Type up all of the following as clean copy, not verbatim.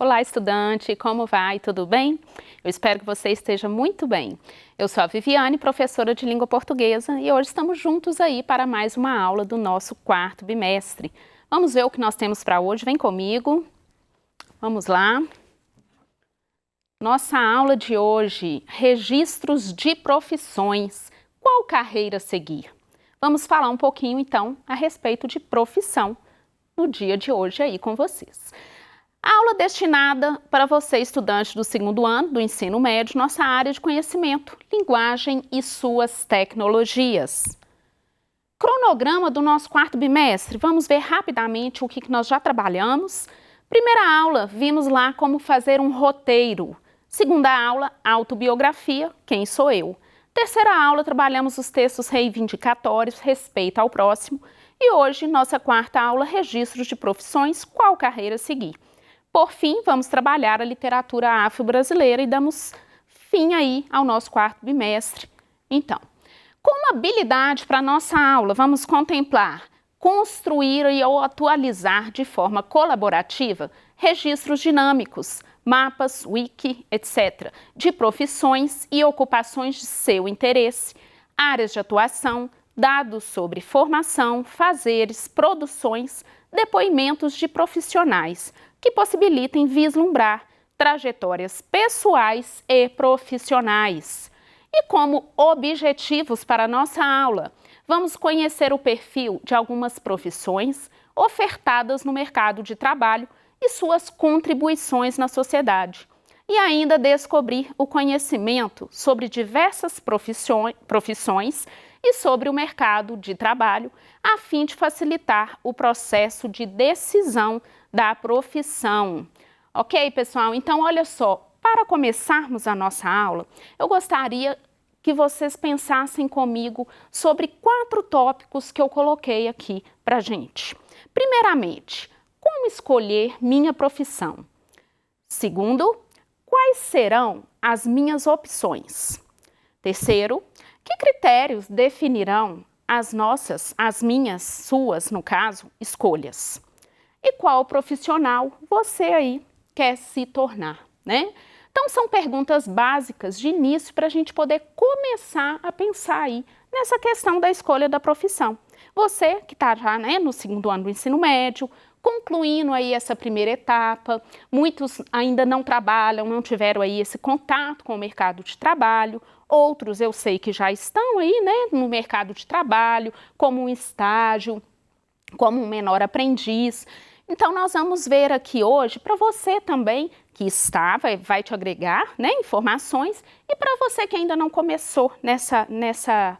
Olá, estudante, como vai? Tudo bem? Eu espero que você esteja muito bem. Eu sou a Viviane, professora de língua portuguesa, e hoje estamos juntos aí para mais uma aula do nosso quarto bimestre. Vamos ver o que nós temos para hoje? Vem comigo. Vamos lá. Nossa aula de hoje, registros de profissões. Qual carreira seguir? Vamos falar um pouquinho, então, a respeito de profissão no dia de hoje aí com vocês. A aula destinada para você, estudante do segundo ano do ensino médio, nossa área de conhecimento, linguagem e suas tecnologias. Cronograma do nosso quarto bimestre, vamos ver rapidamente o que nós já trabalhamos. Primeira aula, vimos lá como fazer um roteiro. Segunda aula, autobiografia, quem sou eu. Terceira aula, trabalhamos os textos reivindicatórios, respeito ao próximo. E hoje, nossa quarta aula, registros de profissões, qual carreira seguir. Por fim, vamos trabalhar a literatura afro-brasileira e damos fim aí ao nosso quarto bimestre. Então, como habilidade para a nossa aula, vamos contemplar, construir e atualizar de forma colaborativa registros dinâmicos, mapas, wiki, etc., de profissões e ocupações de seu interesse, áreas de atuação, dados sobre formação, fazeres, produções, depoimentos de profissionais, que possibilitem vislumbrar trajetórias pessoais e profissionais. E como objetivos para a nossa aula, vamos conhecer o perfil de algumas profissões ofertadas no mercado de trabalho e suas contribuições na sociedade. E ainda descobrir o conhecimento sobre diversas profissões e sobre o mercado de trabalho, a fim de facilitar o processo de decisão da profissão. Ok, pessoal? Então, olha só, para começarmos a nossa aula, eu gostaria que vocês pensassem comigo sobre 4 tópicos que eu coloquei aqui para gente. Primeiramente, como escolher minha profissão? Segundo, quais serão as minhas opções? Terceiro, que critérios definirão as minhas, suas, no caso, escolhas? E qual profissional você aí quer se tornar, né? Então, são perguntas básicas de início para a gente poder começar a pensar aí nessa questão da escolha da profissão. Você que está já, né, no segundo ano do ensino médio, concluindo aí essa primeira etapa, muitos ainda não trabalham, não tiveram aí esse contato com o mercado de trabalho, outros eu sei que já estão aí, né, no mercado de trabalho, como um estágio, como um menor aprendiz. Então, nós vamos ver aqui hoje, para você também que está, vai te agregar, né, informações, e para você que ainda não começou nessa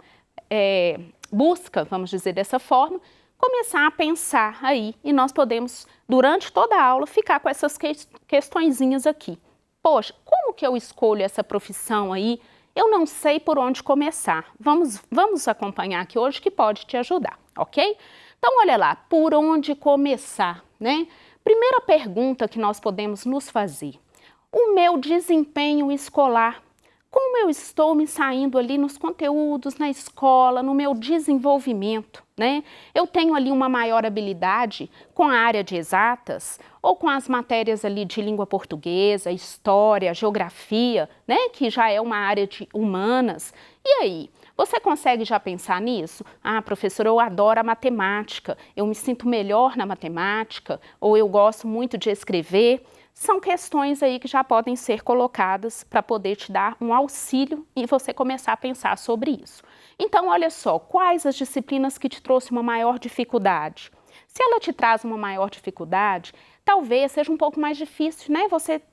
busca, vamos dizer dessa forma, começar a pensar aí, e nós podemos, durante toda a aula, ficar com essas questõezinhas aqui. Poxa, como que eu escolho essa profissão aí? Eu não sei por onde começar. Vamos acompanhar aqui hoje que pode te ajudar, ok? Então, olha lá, por onde começar, né? Primeira pergunta que nós podemos nos fazer. O meu desempenho escolar, como eu estou me saindo ali nos conteúdos, na escola, no meu desenvolvimento, né? Eu tenho ali uma maior habilidade com a área de exatas ou com as matérias ali de língua portuguesa, história, geografia, né? Que já é uma área de humanas. E aí? Você consegue já pensar nisso? Ah, professora, eu adoro a matemática, eu me sinto melhor na matemática, ou eu gosto muito de escrever. São questões aí que já podem ser colocadas para poder te dar um auxílio e você começar a pensar sobre isso. Então, olha só, quais as disciplinas que te trouxe uma maior dificuldade? Se ela te traz uma maior dificuldade, talvez seja um pouco mais difícil, né? Você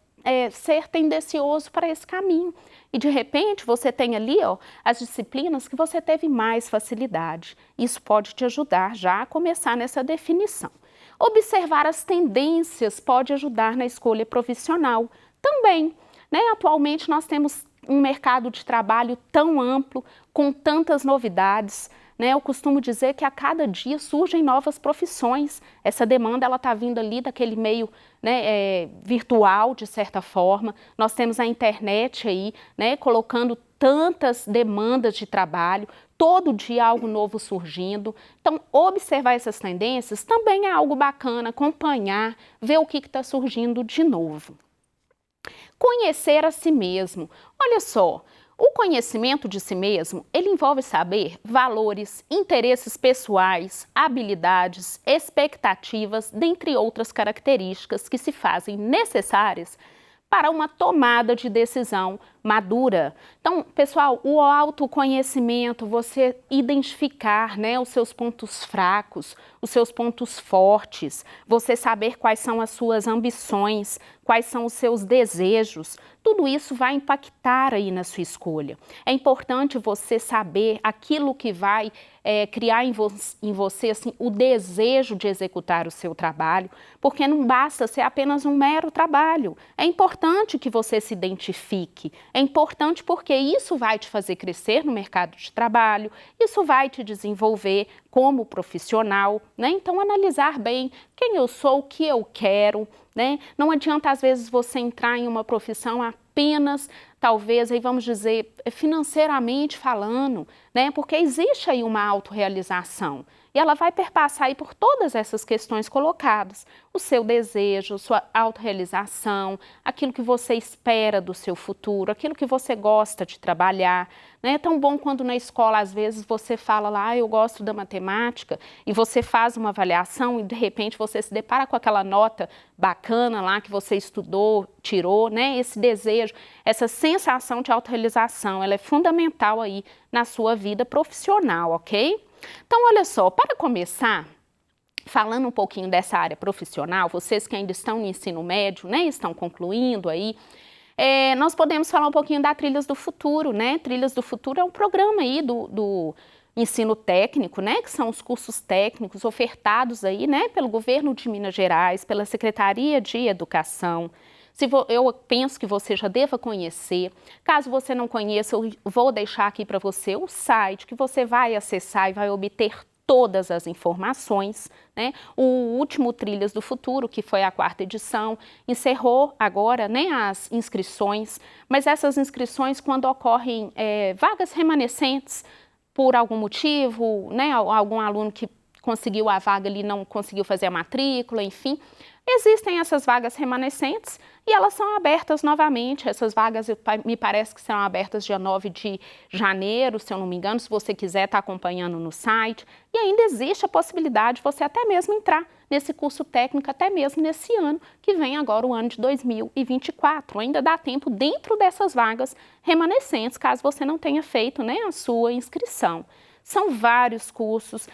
ser tendencioso para esse caminho. E de repente você tem ali as disciplinas que você teve mais facilidade. Isso pode te ajudar já a começar nessa definição. Observar as tendências pode ajudar na escolha profissional também, né? Atualmente nós temos um mercado de trabalho tão amplo, com tantas novidades, né? Eu costumo dizer que a cada dia surgem novas profissões. Essa demanda ela está vindo ali daquele meio, né, virtual, de certa forma. Nós temos a internet aí, né, colocando tantas demandas de trabalho, todo dia algo novo surgindo. Então, observar essas tendências também é algo bacana, acompanhar, ver o que está surgindo de novo. Conhecer a si mesmo. Olha só, o conhecimento de si mesmo, ele envolve saber valores, interesses pessoais, habilidades, expectativas, dentre outras características que se fazem necessárias para uma tomada de decisão madura. Então, pessoal, o autoconhecimento, você identificar, né, os seus pontos fracos, os seus pontos fortes, você saber quais são as suas ambições, quais são os seus desejos, tudo isso vai impactar aí na sua escolha. É importante você saber aquilo que vai criar em você assim, o desejo de executar o seu trabalho, porque não basta ser apenas um mero trabalho. É importante que você se identifique, é importante porque isso vai te fazer crescer no mercado de trabalho, isso vai te desenvolver como profissional, né? Então, analisar bem quem eu sou, o que eu quero, né? Não adianta, às vezes, você entrar em uma profissão apenas, talvez, aí vamos dizer, financeiramente falando, né? Porque existe aí uma autorrealização. E ela vai perpassar aí por todas essas questões colocadas. O seu desejo, sua autorrealização, aquilo que você espera do seu futuro, aquilo que você gosta de trabalhar. Né? É tão bom quando na escola, às vezes, você fala lá, eu gosto da matemática, e você faz uma avaliação e, de repente, você se depara com aquela nota bacana lá que você estudou, tirou, né? Esse desejo, essa sensação de autorrealização, ela é fundamental aí na sua vida profissional, ok? Então, olha só, para começar, falando um pouquinho dessa área profissional, vocês que ainda estão no ensino médio, né, estão concluindo aí, nós podemos falar um pouquinho da Trilhas do Futuro, né? Trilhas do Futuro é um programa aí do ensino técnico, né, que são os cursos técnicos ofertados aí, né, pelo governo de Minas Gerais, pela Secretaria de Educação. Eu penso que você já deva conhecer. Caso você não conheça, eu vou deixar aqui para você o site que você vai acessar e vai obter todas as informações, né? O último Trilhas do Futuro, que foi a 4ª edição, encerrou agora, né, as inscrições, mas essas inscrições, quando ocorrem vagas remanescentes, por algum motivo, né, algum aluno que conseguiu a vaga ali não conseguiu fazer a matrícula, enfim, existem essas vagas remanescentes e elas são abertas novamente. Essas vagas me parece que serão abertas dia 9 de janeiro, se eu não me engano, se você quiser estar acompanhando no site. E ainda existe a possibilidade de você até mesmo entrar nesse curso técnico, até mesmo nesse ano, que vem agora o ano de 2024. Ainda dá tempo dentro dessas vagas remanescentes, caso você não tenha feito, né, a sua inscrição. São vários cursos,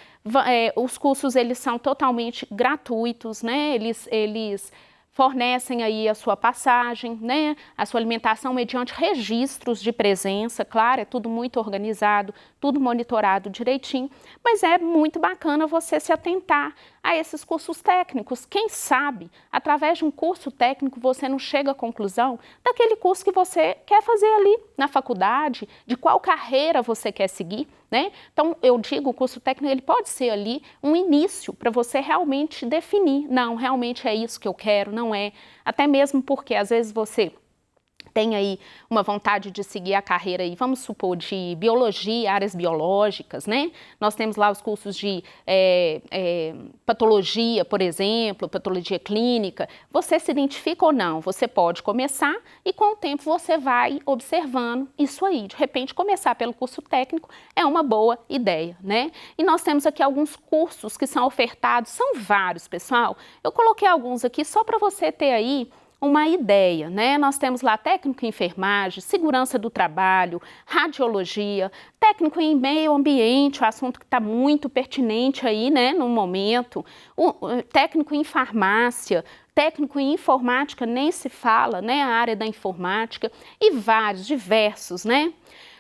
os cursos eles são totalmente gratuitos, né? Eles fornecem aí a sua passagem, né? A sua alimentação mediante registros de presença, claro, é tudo muito organizado, tudo monitorado direitinho, mas é muito bacana você se atentar a esses cursos técnicos. Quem sabe, através de um curso técnico, você não chega à conclusão daquele curso que você quer fazer ali na faculdade, de qual carreira você quer seguir, né? Então, eu digo, o curso técnico ele pode ser ali um início para você realmente definir, não, realmente é isso que eu quero, não é. Até mesmo porque, às vezes, você tem aí uma vontade de seguir a carreira aí, vamos supor, de biologia, áreas biológicas, né? Nós temos lá os cursos de patologia, por exemplo, patologia clínica. Você se identifica ou não? Você pode começar e com o tempo você vai observando isso aí. De repente, começar pelo curso técnico é uma boa ideia, né? E nós temos aqui alguns cursos que são ofertados, são vários, pessoal. Eu coloquei alguns aqui só para você ter aí uma ideia, né? Nós temos lá técnico em enfermagem, segurança do trabalho, radiologia, técnico em meio ambiente, um assunto que está muito pertinente aí, né, no momento, técnico em farmácia, técnico em informática, nem se fala, né, a área da informática e vários, diversos, né?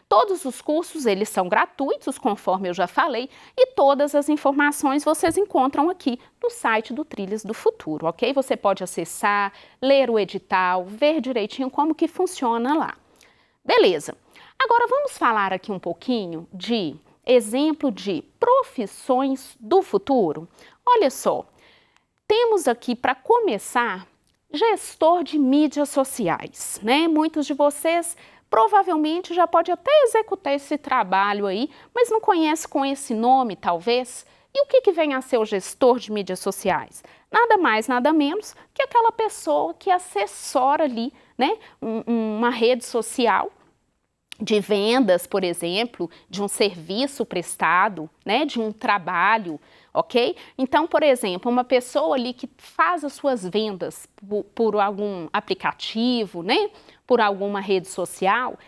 Todos os cursos, eles são gratuitos, conforme eu já falei, e todas as informações vocês encontram aqui no site do Trilhas do Futuro, ok? Você pode acessar, ler o edital, ver direitinho como que funciona lá. Beleza. Agora vamos falar aqui um pouquinho de exemplo de profissões do futuro. Olha só, temos aqui para começar gestor de mídias sociais, né? Muitos de vocês provavelmente já pode até executar esse trabalho aí, mas não conhece com esse nome, talvez. E o que vem a ser o gestor de mídias sociais? Nada mais, nada menos que aquela pessoa que assessora ali, né, uma rede social de vendas, por exemplo, de um serviço prestado, né, de um trabalho, ok? Então, por exemplo, uma pessoa ali que faz as suas vendas por algum aplicativo, né, por alguma rede social,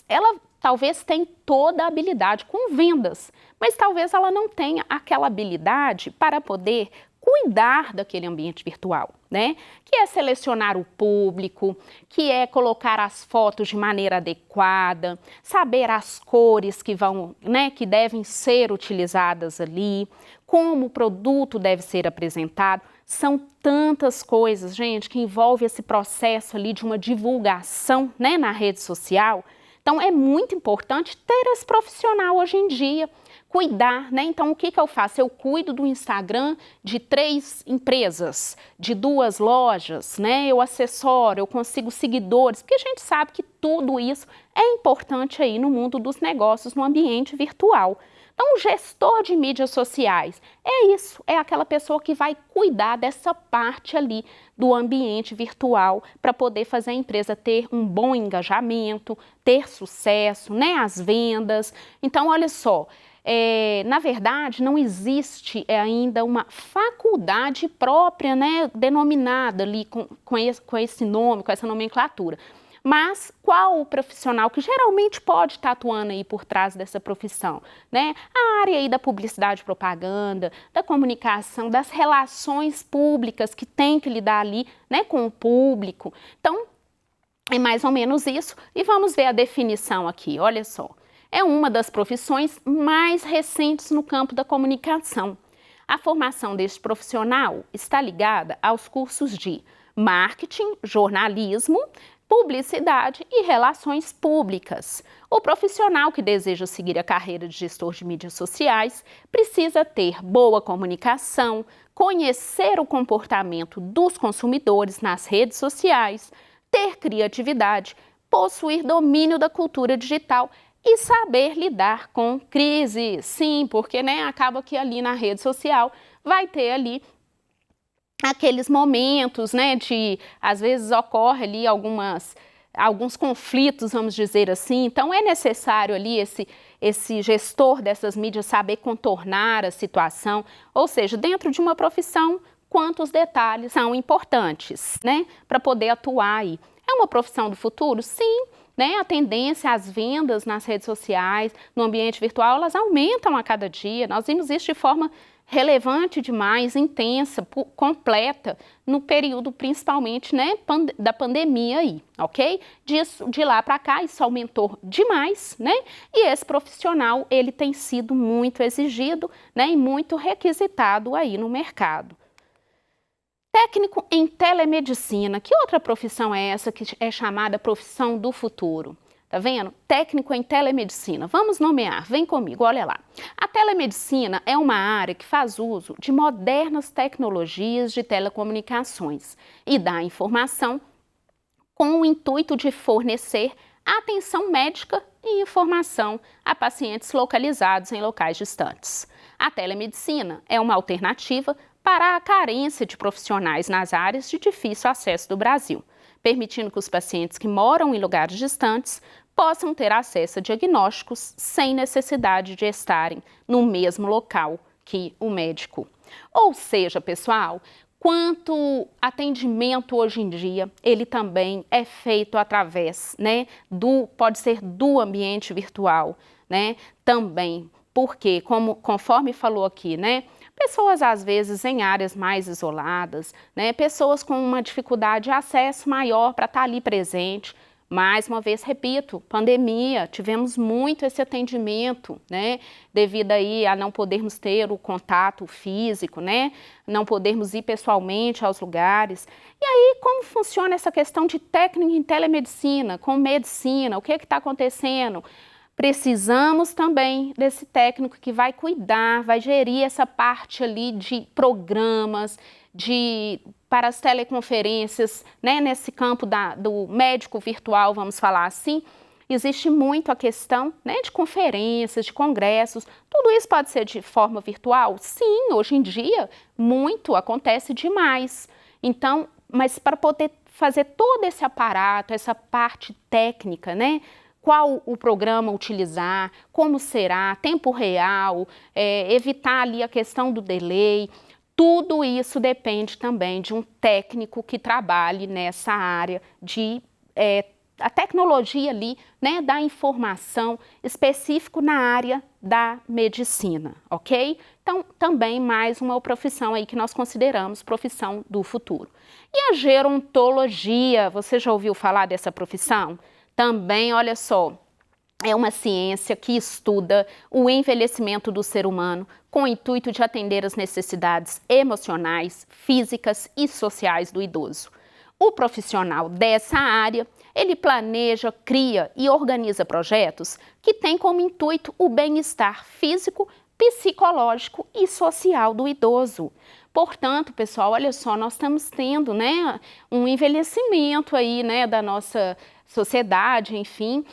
ela talvez tenha toda a habilidade com vendas, mas talvez ela não tenha aquela habilidade para poder cuidar daquele ambiente virtual, né? Que é selecionar o público, que é colocar as fotos de maneira adequada, saber as cores que vão, né, que devem ser utilizadas ali, como o produto deve ser apresentado. São tantas coisas, gente, que envolve esse processo ali de uma divulgação, né, na rede social. Então, é muito importante ter esse profissional hoje em dia, cuidar, né? Então, o que eu faço? Eu cuido do Instagram de 3 empresas, de 2 lojas, né? Eu assessoro, eu consigo seguidores, porque a gente sabe que tudo isso é importante aí no mundo dos negócios, no ambiente virtual. Então, o gestor de mídias sociais é isso, é aquela pessoa que vai cuidar dessa parte ali do ambiente virtual para poder fazer a empresa ter um bom engajamento, ter sucesso, né, as vendas. Então, olha só, na verdade, não existe ainda uma faculdade própria, né, denominada ali com esse nome, com essa nomenclatura. Mas qual o profissional que geralmente pode estar atuando aí por trás dessa profissão, né? A área aí da publicidade e propaganda, da comunicação, das relações públicas que tem que lidar ali, né, com o público. Então, é mais ou menos isso. E vamos ver a definição aqui, olha só. É uma das profissões mais recentes no campo da comunicação. A formação deste profissional está ligada aos cursos de marketing, jornalismo, publicidade e relações públicas. O profissional que deseja seguir a carreira de gestor de mídias sociais precisa ter boa comunicação, conhecer o comportamento dos consumidores nas redes sociais, ter criatividade, possuir domínio da cultura digital e saber lidar com crises. Sim, porque, né, acaba que ali na rede social vai ter ali aqueles momentos, né, de, às vezes ocorre ali alguns conflitos, vamos dizer assim. Então é necessário ali esse gestor dessas mídias saber contornar a situação, ou seja, dentro de uma profissão, quantos detalhes são importantes, né, para poder atuar aí. É uma profissão do futuro? Sim, né, a tendência às vendas nas redes sociais, no ambiente virtual, elas aumentam a cada dia. Nós vimos isso de forma relevante demais, intensa, completa, no período principalmente, né, da pandemia aí, ok? De lá para cá isso aumentou demais, né? E esse profissional, ele tem sido muito exigido, né, e muito requisitado aí no mercado. Técnico em telemedicina. Que outra profissão é essa que é chamada profissão do futuro? Tá vendo? Técnico em telemedicina. Vamos nomear, vem comigo, olha lá. A telemedicina é uma área que faz uso de modernas tecnologias de telecomunicações e dá informação com o intuito de fornecer atenção médica e informação a pacientes localizados em locais distantes. A telemedicina é uma alternativa para a carência de profissionais nas áreas de difícil acesso do Brasil, permitindo que os pacientes que moram em lugares distantes possam ter acesso a diagnósticos sem necessidade de estarem no mesmo local que o médico. Ou seja, pessoal, quanto atendimento hoje em dia, ele também é feito através, né, pode ser do ambiente virtual, né, também, porque, conforme falou aqui, né, pessoas às vezes em áreas mais isoladas, né, pessoas com uma dificuldade de acesso maior para estar ali presente. Mais uma vez, repito, pandemia, tivemos muito esse atendimento, né, devido aí a não podermos ter o contato físico, né, não podermos ir pessoalmente aos lugares. E aí, como funciona essa questão de técnica em telemedicina, com medicina, o que está acontecendo? Precisamos também desse técnico que vai cuidar, vai gerir essa parte ali de programas, para as teleconferências, né, nesse campo do médico virtual, vamos falar assim. Existe muito a questão, né, de conferências, de congressos. Tudo isso pode ser de forma virtual? Sim, hoje em dia muito acontece demais. Então, mas para poder fazer todo esse aparato, essa parte técnica, né? Qual o programa utilizar, como será, tempo real, evitar ali a questão do delay. Tudo isso depende também de um técnico que trabalhe nessa área de a tecnologia ali, né, da informação específico na área da medicina, ok? Então, também mais uma profissão aí que nós consideramos profissão do futuro. E a gerontologia, você já ouviu falar dessa profissão? Também, olha só, é uma ciência que estuda o envelhecimento do ser humano com o intuito de atender as necessidades emocionais, físicas e sociais do idoso. O profissional dessa área, ele planeja, cria e organiza projetos que têm como intuito o bem-estar físico, psicológico e social do idoso. Portanto, pessoal, olha só, nós estamos tendo, né, um envelhecimento aí, né, da nossa sociedade, enfim,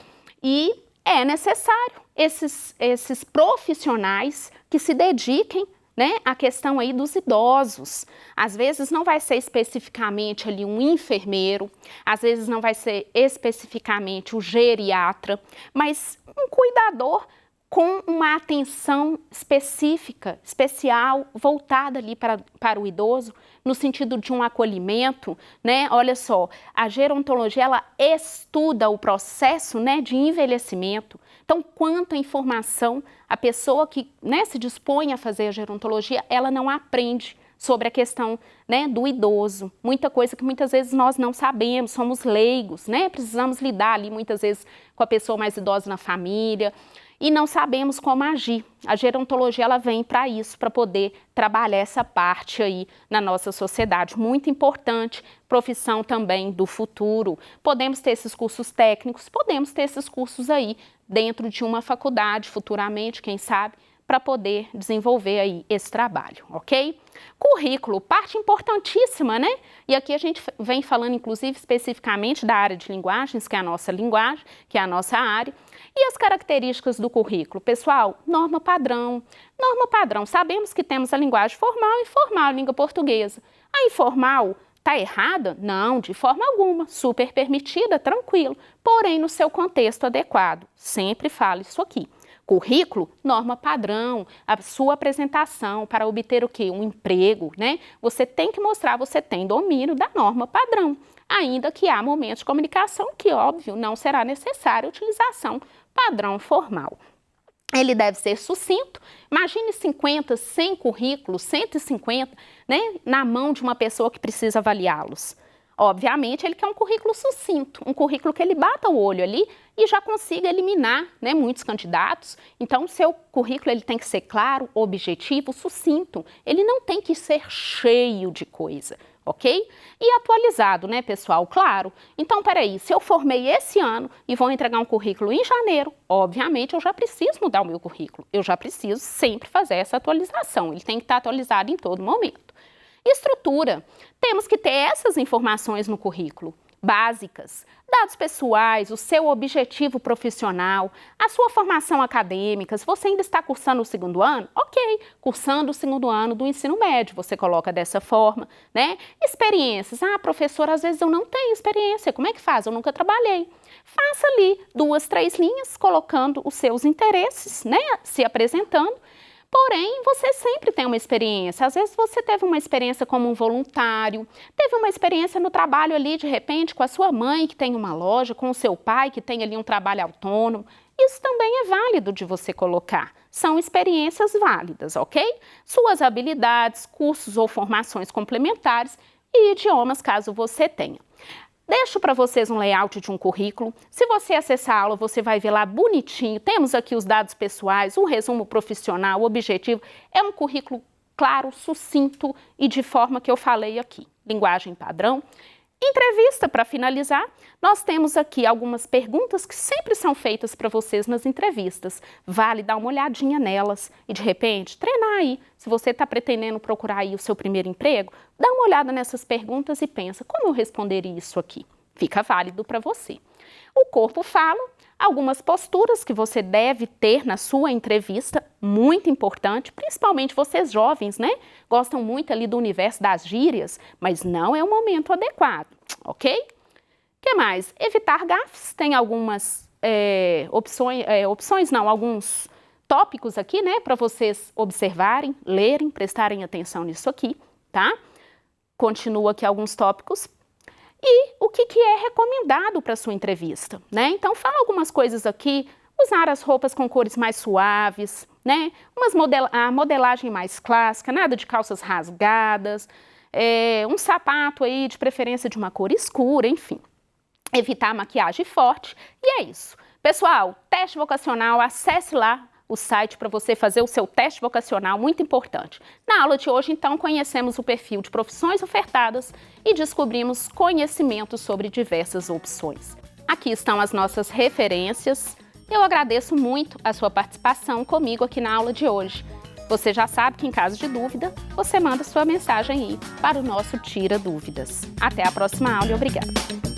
e é necessário esses profissionais que se dediquem, né, a questão aí dos idosos. Às vezes não vai ser especificamente ali um enfermeiro, às vezes não vai ser especificamente o geriatra, mas um cuidador com uma atenção específica, especial, voltada ali para o idoso, no sentido de um acolhimento, né? Olha só, a gerontologia, ela estuda o processo, né, de envelhecimento. Então, quanta informação a pessoa que, né, se dispõe a fazer a gerontologia, ela não aprende sobre a questão, né, do idoso. Muita coisa que muitas vezes nós não sabemos, somos leigos, né? Precisamos lidar ali muitas vezes com a pessoa mais idosa na família e não sabemos como agir. A gerontologia, ela vem para isso, para poder trabalhar essa parte aí na nossa sociedade. Muito importante, profissão também do futuro. Podemos ter esses cursos técnicos, podemos ter esses cursos aí dentro de uma faculdade futuramente, quem sabe, para poder desenvolver aí esse trabalho, ok? Currículo, parte importantíssima, né? E aqui a gente vem falando, inclusive, especificamente da área de linguagens, que é a nossa linguagem, que é a nossa área. E as características do currículo? Pessoal, norma padrão. Norma padrão, sabemos que temos a linguagem formal e informal, a língua portuguesa. A informal está errada? Não, de forma alguma, super permitida, tranquilo, porém no seu contexto adequado. Sempre falo isso aqui. Currículo, norma padrão, a sua apresentação para obter o quê? Um emprego, né? Você tem que mostrar, você tem domínio da norma padrão, ainda que há momentos de comunicação que, óbvio, não será necessária a utilização padrão formal. Ele deve ser sucinto. Imagine 50, 100 currículos, 150, né, na mão de uma pessoa que precisa avaliá-los. Obviamente, ele quer um currículo sucinto, um currículo que ele bata o olho ali e já consiga eliminar, né, muitos candidatos. Então, o seu currículo ele tem que ser claro, objetivo, sucinto. Ele não tem que ser cheio de coisa, ok? E atualizado, né, pessoal? Claro. Então, peraí, se eu formei esse ano e vou entregar um currículo em janeiro, obviamente eu já preciso mudar o meu currículo. Eu já preciso sempre fazer essa atualização. Ele tem que estar atualizado em todo momento. Estrutura. Temos que ter essas informações no currículo, básicas, dados pessoais, o seu objetivo profissional, a sua formação acadêmica. Se você ainda está cursando o segundo ano, ok, cursando o segundo ano do ensino médio, você coloca dessa forma, né? Experiências. Ah, professora, às vezes eu não tenho experiência, como é que faz? Eu nunca trabalhei. Faça ali 2, 3 linhas, colocando os seus interesses, né? Se apresentando. Porém, você sempre tem uma experiência. Às vezes você teve uma experiência como um voluntário, teve uma experiência no trabalho ali, de repente, com a sua mãe que tem uma loja, com o seu pai que tem ali um trabalho autônomo. Isso também é válido de você colocar. São experiências válidas, ok? Suas habilidades, cursos ou formações complementares e idiomas, caso você tenha. Deixo para vocês um layout de um currículo. Se você acessar a aula, você vai ver lá bonitinho. Temos aqui os dados pessoais, um resumo profissional, o objetivo. É um currículo claro, sucinto e de forma que eu falei aqui. Linguagem padrão. Entrevista, para finalizar, nós temos aqui algumas perguntas que sempre são feitas para vocês nas entrevistas. Vale dar uma olhadinha nelas e, de repente, treinar aí. Se você está pretendendo procurar aí o seu primeiro emprego, dá uma olhada nessas perguntas e pensa, como eu responderia isso aqui? Fica válido para você. O corpo fala, algumas posturas que você deve ter na sua entrevista, muito importante, principalmente vocês jovens, né? Gostam muito ali do universo das gírias, mas não é o momento adequado, ok? O que mais? Evitar gafes, tem algumas alguns tópicos aqui, né? Para vocês observarem, lerem, prestarem atenção nisso aqui, tá? Continua aqui alguns tópicos. E o que é recomendado para a sua entrevista, né? Então, fala algumas coisas aqui, usar as roupas com cores mais suaves, né? A modelagem mais clássica, nada de calças rasgadas, um sapato aí de preferência de uma cor escura, enfim. Evitar a maquiagem forte e é isso. Pessoal, teste vocacional, acesse lá o site para você fazer o seu teste vocacional, muito importante. Na aula de hoje, então, conhecemos o perfil de profissões ofertadas e descobrimos conhecimentos sobre diversas opções. Aqui estão as nossas referências. Eu agradeço muito a sua participação comigo aqui na aula de hoje. Você já sabe que, em caso de dúvida, você manda sua mensagem aí para o nosso Tira Dúvidas. Até a próxima aula e obrigada!